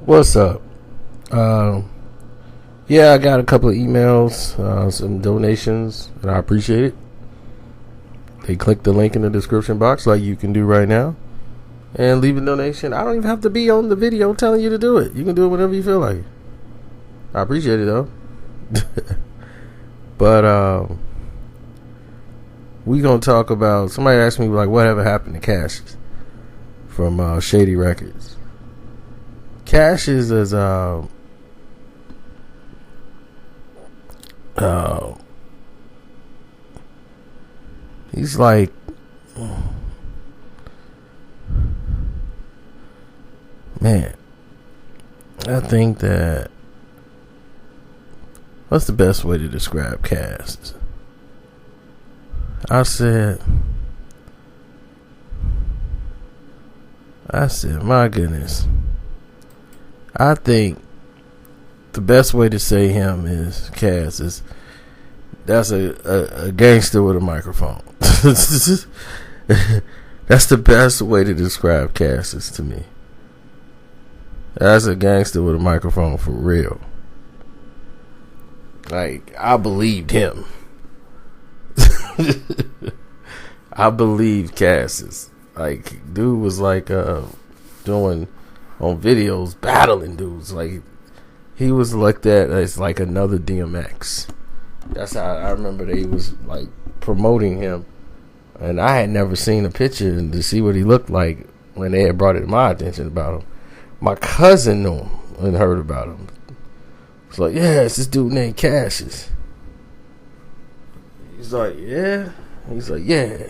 What's up? Um, yeah, I got a couple of emails, some donations, and I appreciate it. They click the link in the description box like you can do right now and leave a donation. I don't even have to be on the video telling you to do it. You can do it whenever you feel like. I appreciate it though. But we gonna talk about, somebody asked me like whatever happened to Cassius from Shady Records. Cassius is he's like man, I think that what's the best way to describe Cass? I said, my goodness. I think the best way to say him is Cass is that's a gangster with a microphone. That's the best way to describe Cassius to me. That's a gangster with a microphone for real. Like, I believed him. I believed Cassius. Like, dude was like doing on videos battling dudes. Like, he was like that as like another DMX. That's how I remember they was like promoting him, and I had never seen a picture to see what he looked like when they had brought it to my attention about him. My cousin knew him and heard about him. It's like, yeah, it's this dude named Cassius. He's like, yeah. He's like, yeah.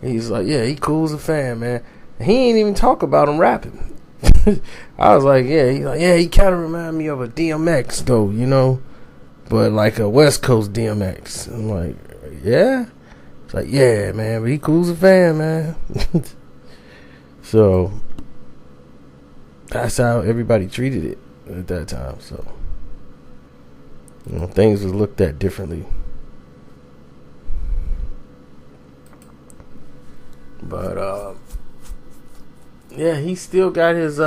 He's like, yeah, he cool as a fan, man. And he ain't even talk about him rapping. I was like, yeah. He's like, yeah, he kind of remind me of a DMX though, you know, but like a West Coast DMX. I'm like, yeah. It's like, yeah, man, but he cool as a fan, man. So that's how everybody treated it at that time. So, you know, things was looked at differently. But yeah, he still got his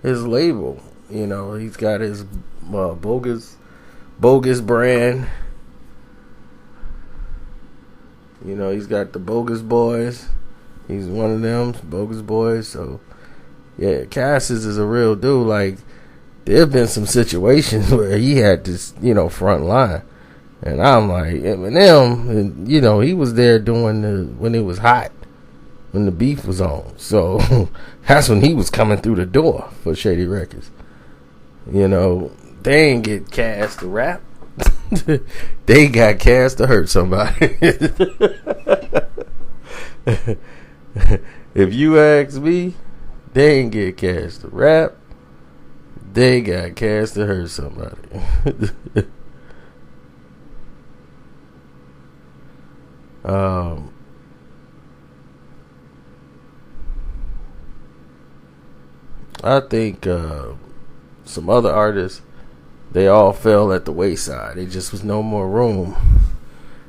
label. You know, he's got his bogus brand. You know, he's got the Bogus Boys. He's one of them Bogus Boys. So yeah, Cassius is a real dude. Like, there have been some situations where he had this, you know, front line. And I'm like, Eminem, and, you know, he was there doing when it was hot, when the beef was on. So that's when he was coming through the door for Shady Records. You know, they ain't get Cass to rap. They got Cass to hurt somebody. If you ask me, they ain't get Cass to rap. They got Cass to hurt somebody. I think some other artists, they all fell at the wayside. There just was no more room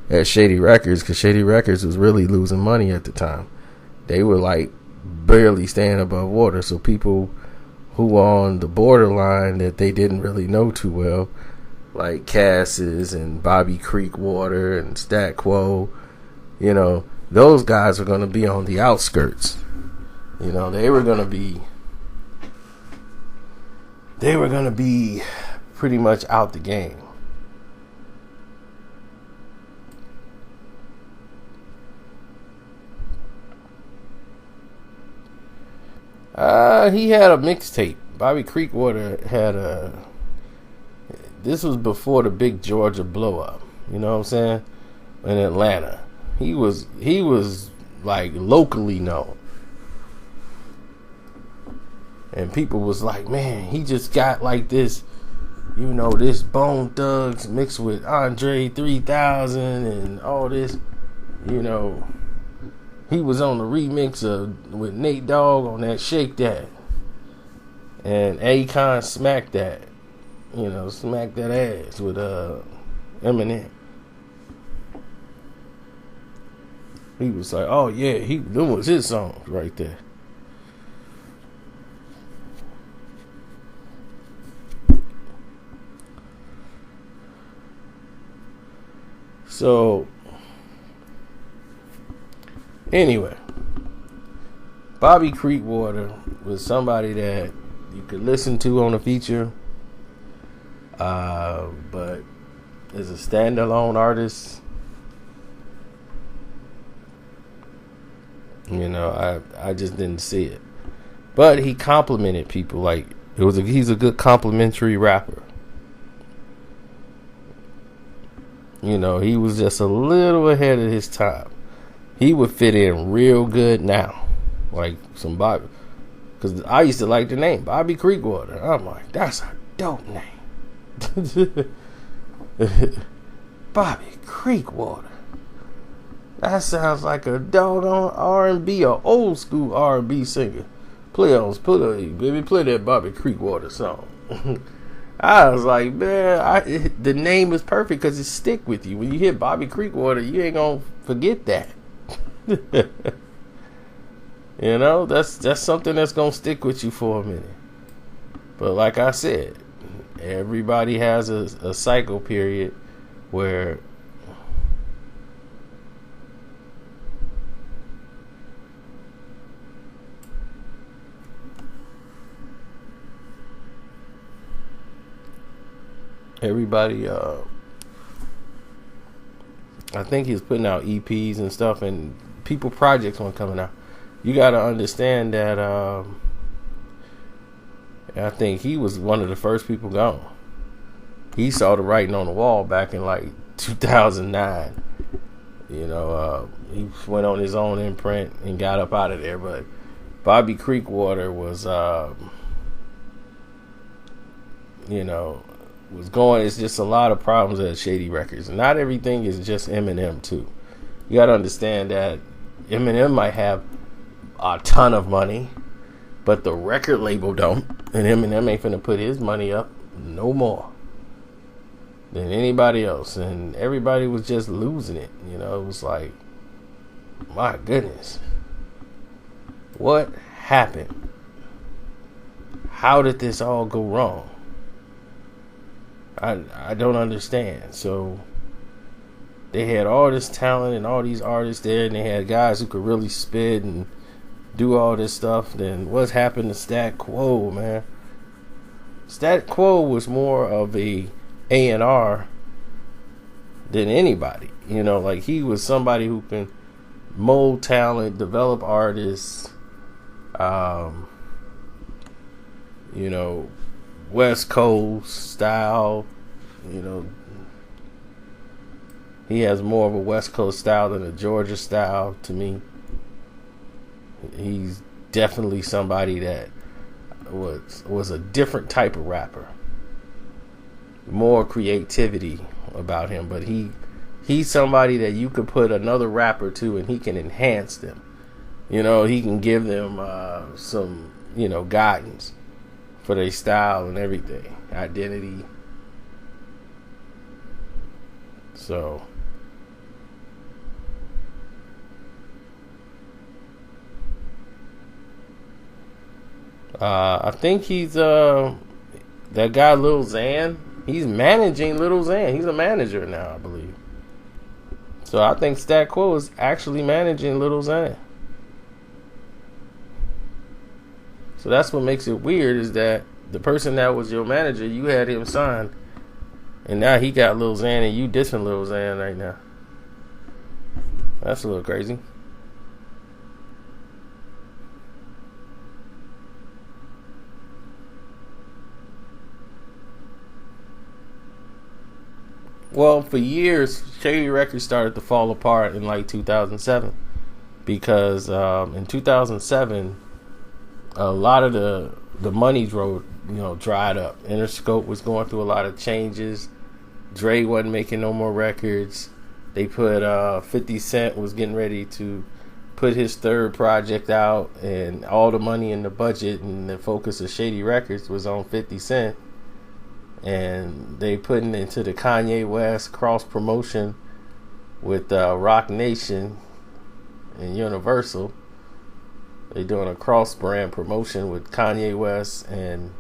at Shady Records, because Shady Records was really losing money at the time. They were like barely staying above water. So people who were on the borderline that they didn't really know too well, like Cassis and Bobby Creekwater and Stat Quo, you know, those guys are going to be on the outskirts. You know, they were going to be pretty much out the game. He had a mixtape. Bobby Creekwater had this was before the big Georgia blow up. You know what I'm saying? In Atlanta. He was like locally known. And people was like, man, he just got like this, you know, this Bone Thugs mixed with Andre 3000 and all this, you know. He was on the remix with Nate Dogg on that Shake That. And Akon smacked that. You know, smacked that ass with Eminem. He was like, oh yeah, them was his songs right there. So anyway, Bobby Creekwater was somebody that you could listen to on a feature, but as a standalone artist, you know, I just didn't see it. But he complimented people. Like, he's a good complimentary rapper. You know, he was just a little ahead of his time. He would fit in real good now. Like some Bobby. Because I used to like the name, Bobby Creekwater. I'm like, that's a dope name. Bobby Creekwater. That sounds like a doggone R&B or old school R&B singer. Play that Bobby Creekwater song. I was like, man, the name is perfect because it stick with you. When you hear Bobby Creekwater, you ain't gonna forget that. You know, that's something that's gonna stick with you for a minute. But like I said, everybody has a cycle period where everybody, I think he's putting out EPs and stuff, and people projects weren't coming out. You got to understand that I think he was one of the first people gone. He saw the writing on the wall back in like 2009. You know, he went on his own imprint and got up out of there. But Bobby Creekwater was, you know, was going. It's just a lot of problems at Shady Records. Not everything is just Eminem too. You got to understand that Eminem might have a ton of money, but the record label don't, and Eminem ain't finna put his money up no more than anybody else, and everybody was just losing it. You know, it was like, my goodness, what happened? How did this all go wrong? I don't understand. So they had all this talent and all these artists there, and they had guys who could really spit and do all this stuff. Then what's happened to Stat Quo, man? Stat Quo was more of a A&R than anybody. You know, like he was somebody who can mold talent, develop artists, you know, West Coast style. You know, he has more of a West Coast style than a Georgia style to me. He's definitely somebody that was a different type of rapper. More creativity about him, but he's somebody that you could put another rapper to and he can enhance them. You know, he can give them some, you know, guidance for their style and everything, identity. So I think he's that guy Lil Xan. He's managing Lil Xan. He's a manager now, I believe. So I think Stat Quo is actually managing Lil Xan. So that's what makes it weird, is that the person that was your manager, you had him signed, and now he got Lil Xan and you dissing Lil Xan right now. That's a little crazy. Well, for years, Shady Records started to fall apart in like 2007 because in 2007, a lot of the money dried up. Interscope was going through a lot of changes. Dre wasn't making no more records. They put 50 Cent was getting ready to put his third project out, and all the money in the budget and the focus of Shady Records was on 50 Cent. And they putting into the Kanye West cross promotion with Rock Nation and Universal. They doing a cross brand promotion with Kanye West and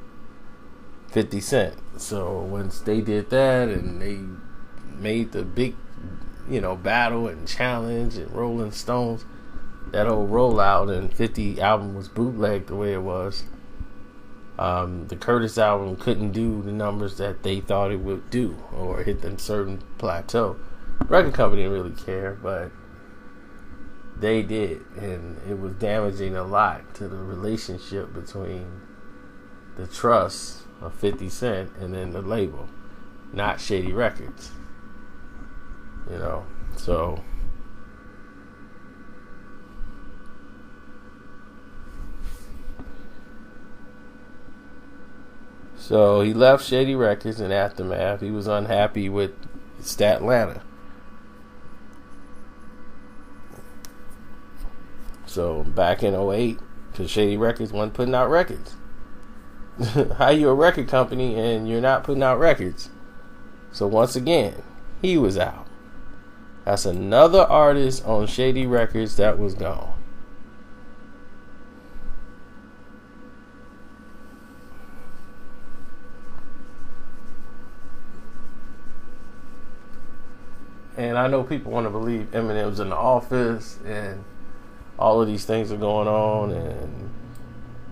50 Cent. So once they did that and they made the big Battle and Challenge and Rolling Stones. That whole rollout and 50 album was bootlegged the way it was. The Curtis album couldn't do the numbers that they thought it would do or hit a certain plateau. Record company didn't really care, but they did, and it was damaging a lot to the relationship between the trust of 50 Cent and then the label, not Shady Records. So So he left Shady Records in Aftermath. He was unhappy with Statlanta. So back in '08, because Shady Records wasn't putting out records. How you a record company and you're not putting out records? So once again, he was out. That's another artist on Shady Records that was gone. And I know people want to believe Eminem's in the office and all of these things are going on and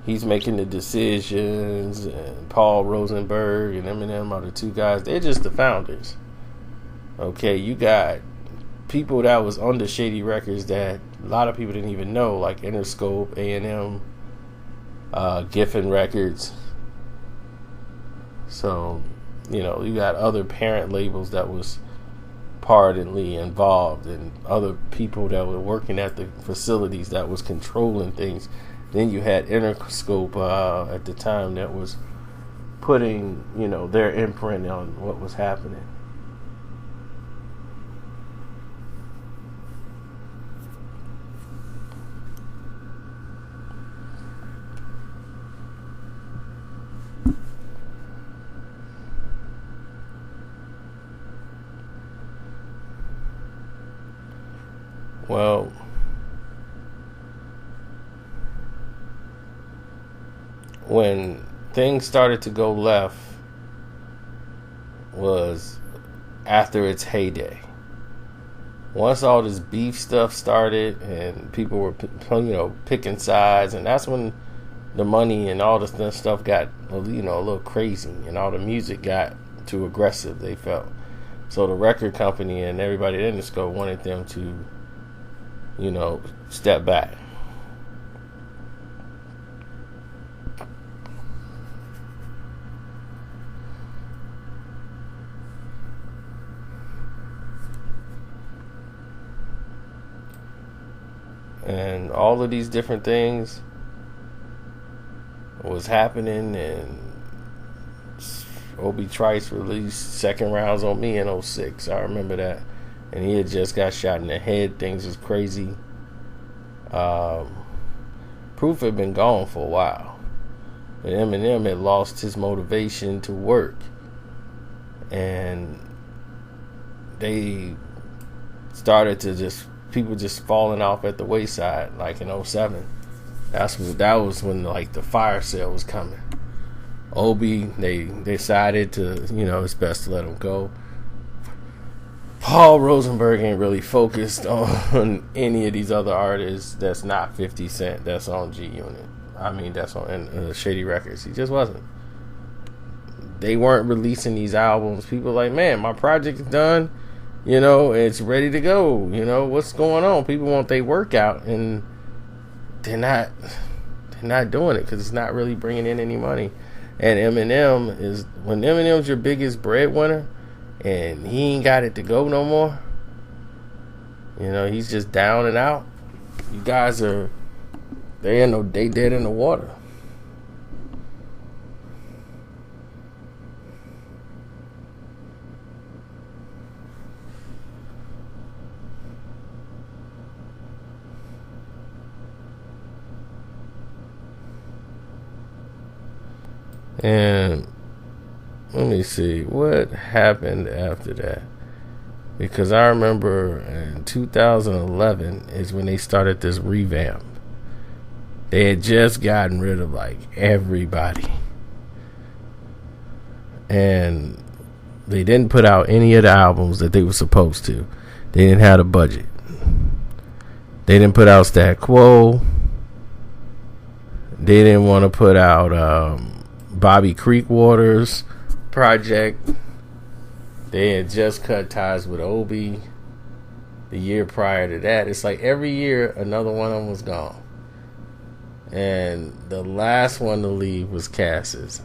he's making the decisions and Paul Rosenberg and Eminem are the two guys. They're just the founders. Okay, you got people that was under Shady Records that a lot of people didn't even know, like Interscope, A&M, Giffen Records. So, you got other parent labels that was partly involved and other people that were working at the facilities that was controlling things. Then you had Interscope at the time that was putting, their imprint on what was happening. Well, when things started to go left was after its heyday. Once all this beef stuff started and people were, picking sides, and that's when the money and all this stuff got, a little crazy, and all the music got too aggressive, they felt. So the record company and everybody at Interscope wanted them to step back. And all of these different things was happening, and Obi Trice released Second Rounds on Me in '06. I remember that. And he had just got shot in the head. Things was crazy. Proof had been gone for a while. But Eminem had lost his motivation to work. And they started to people just falling off at the wayside, like in '07. That was when the fire sale was coming. Obi, they decided to, it's best to let him go. Paul Rosenberg ain't really focused on any of these other artists that's not 50 Cent, that's on G Unit. I mean, that's on Shady Records. He just wasn't. They weren't releasing these albums. People were like, man, my project is done. It's ready to go. What's going on? People want their work out, and they're not doing it because it's not really bringing in any money. And when Eminem's your biggest breadwinner, and he ain't got it to go no more, he's just down and out. You guys they dead in the water. And let me see what happened after that, because I remember in 2011 is when they started this revamp. They had just gotten rid of everybody, and they didn't put out any of the albums that they were supposed to. They didn't have the budget. They didn't put out Stat Quo. They didn't want to put out Bobby Creekwater's project. They had just cut ties with Obi the year prior to that. It's like every year another one of them was gone. And the last one to leave was Cass's.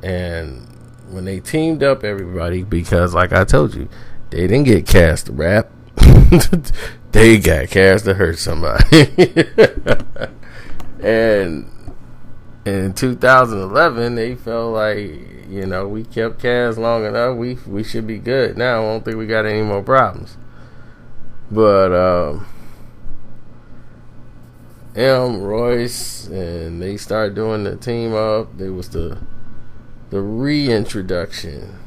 And when they teamed up everybody, because like I told you, they didn't get Cass to rap. They got Cass to hurt somebody. And in 2011, they felt like, you know, we kept Cass long enough. We should be good now. I don't think we got any more problems. But Royce, and they started doing the team up. There was the reintroduction.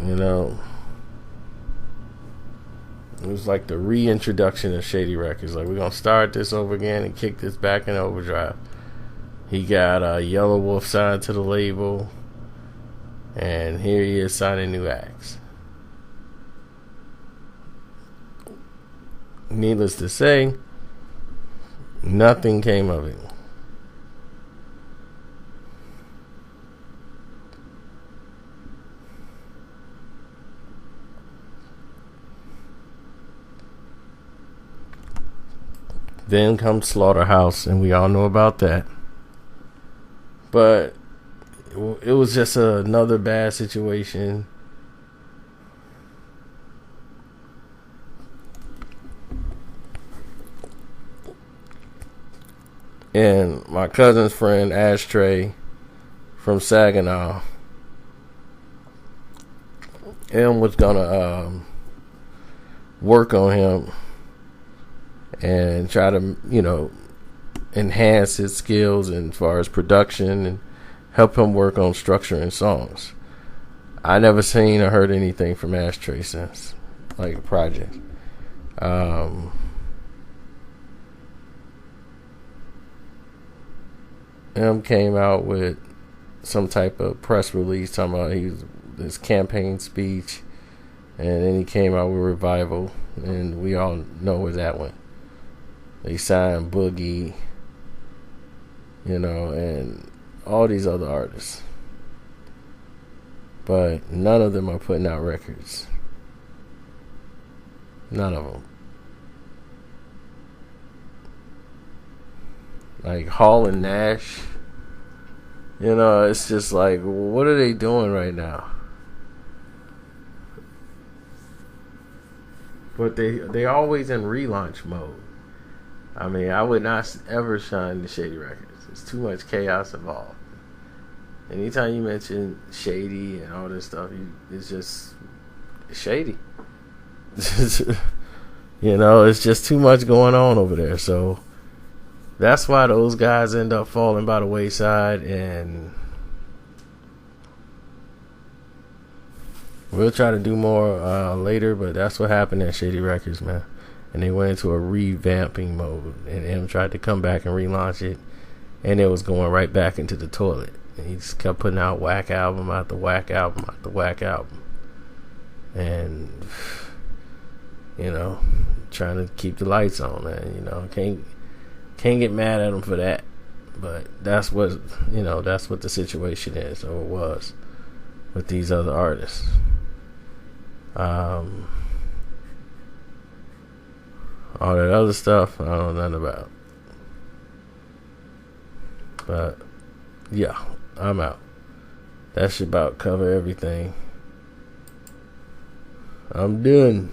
You know, it was like the reintroduction of Shady Records. Like, we're gonna start this over again and kick this back in overdrive. He got Yellow Wolf signed to the label, and here he is signing new acts. Needless to say, nothing came of it. Then comes Slaughterhouse, and we all know about that. But it was just another bad situation. And my cousin's friend, Ashtray, from Saginaw, was gonna work on him and try to, you know, enhance his skills as far as production and help him work on structuring songs. I never seen or heard anything from Ashtray since, like a project. M came out with some type of press release talking about his campaign speech, and then he came out with Revival, and we all know where that went. They signed Boogie, you know, and all these other artists. But none of them are putting out records. None of them. Like Hall and Nash, you know, it's just like, what are they doing right now? But they always in relaunch mode. I mean, I would not ever shine the Shady Records. It's too much chaos involved. Anytime you mention Shady and all this stuff, it's just shady. You know, it's just too much going on over there. So that's why those guys end up falling by the wayside, and we'll try to do more later, but that's what happened at Shady Records, man. And they went into a revamping mode, and M tried to come back and relaunch it, and it was going right back into the toilet. And he just kept putting out whack album after whack album after whack album, and, you know, trying to keep the lights on, man. You know, can't get mad at him for that, but that's what, you know, that's what the situation is, or it was, with these other artists. All that other stuff, I don't know nothing about. But yeah, I'm out. That should about cover everything. I'm done.